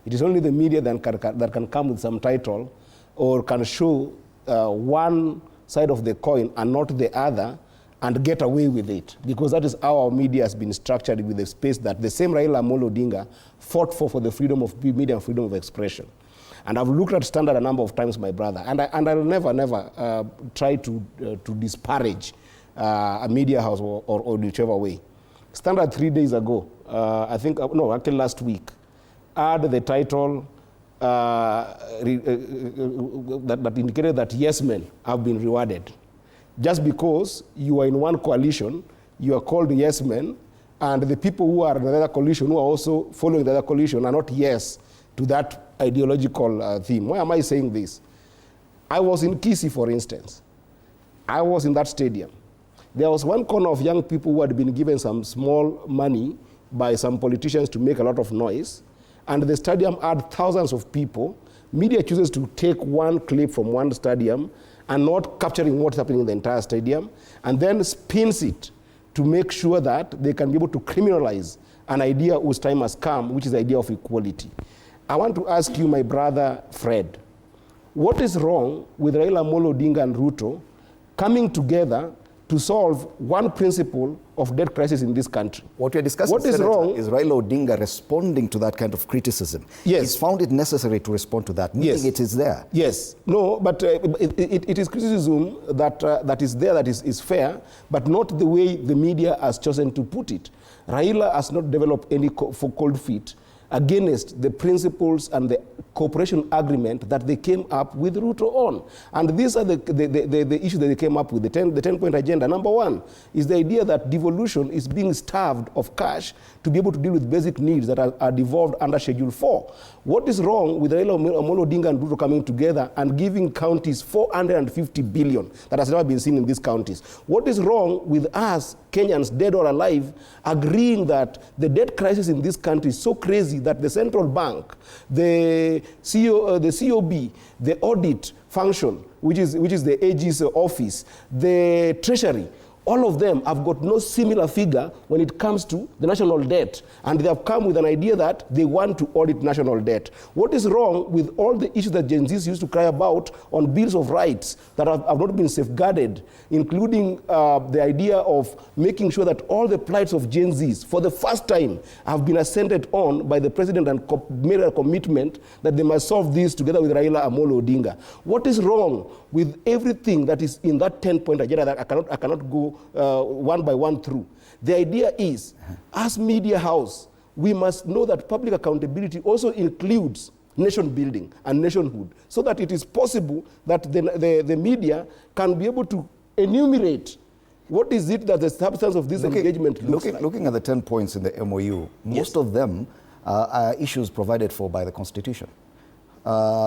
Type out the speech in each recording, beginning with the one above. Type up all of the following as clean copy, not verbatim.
It is only the media that can come with some title or can show one side of the coin and not the other and get away with it, because that is how our media has been structured, with the space that the same Raila Amolo Odinga fought for the freedom of media and freedom of expression. And I've looked at Standard a number of times, my brother, and I'll never try to disparage a media house or whichever way. Standard 3 days ago, I think, no, actually last week, had the title that indicated that yes men have been rewarded. Just because you are in one coalition, you are called yes men, and the people who are in another coalition, who are also following the other coalition, are not yes to that ideological theme. Why am I saying this? I was in Kisii, for instance. I was in that stadium. There was one corner of young people who had been given some small money by some politicians to make a lot of noise, and the stadium had thousands of people. Media chooses to take one clip from one stadium and not capturing what's happening in the entire stadium, and then spins it to make sure that they can be able to criminalize an idea whose time has come, which is the idea of equality. I want to ask you, my brother Fred, what is wrong with Raila Amolo Odinga and Ruto coming together to solve one principle of debt crisis in this country? What we are discussing, what is wrong is Raila Odinga responding to that kind of criticism. Yes. He's found it necessary to respond to that, meaning it is there. Yes. No, but it is criticism that is there, that is fair, but not the way the media has chosen to put it. Raila has not developed any cold feet against the principles and the cooperation agreement that they came up with Ruto on. And these are the issues that they came up with, the 10-point agenda. Number one is the idea that devolution is being starved of cash to be able to deal with basic needs that are devolved under Schedule 4. What is wrong with Raila Amolo Odinga and Ruto coming together and giving counties 450 billion that has never been seen in these counties? What is wrong with us, Kenyans, dead or alive, agreeing that the debt crisis in this country is so crazy that the central bank, the COB, the audit function, which is the AG's office, the treasury, all of them have got no similar figure when it comes to the national debt. And they have come with an idea that they want to audit national debt. What is wrong with all the issues that Gen Zs used to cry about on bills of rights that have not been safeguarded, including the idea of making sure that all the plights of Gen Zs, for the first time, have been ascended on by the president and made a commitment that they must solve this together with Raila Amolo Odinga? What is wrong with everything that is in that 10-point agenda that I cannot go one by one through? The idea is, as media house, we must know that public accountability also includes nation building and nationhood, so that it is possible that the media can be able to enumerate what is it that the substance of this engagement looks like. Looking at the 10 points in the MOU, most of them are issues provided for by the Constitution.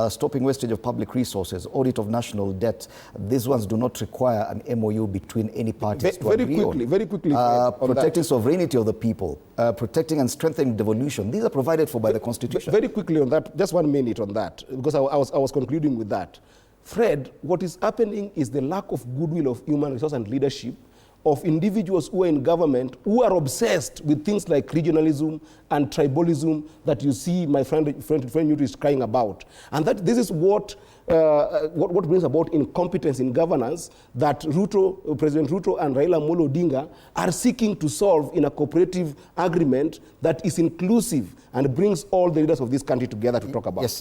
Stopping wastage of public resources, audit of national debt. These ones do not require an MOU between any parties to agree on. Very quickly. Protecting sovereignty of the people, protecting and strengthening devolution. These are provided for by the Constitution. Very quickly on that, just 1 minute on that, because I was concluding with that. Fred, what is happening is the lack of goodwill of human resource and leadership of individuals who are in government who are obsessed with things like regionalism and tribalism that you see my friend Ruto is crying about. And that this is what brings about incompetence in governance that President Ruto and Raila Amolo Odinga are seeking to solve in a cooperative agreement that is inclusive and brings all the leaders of this country together to talk about. Yes,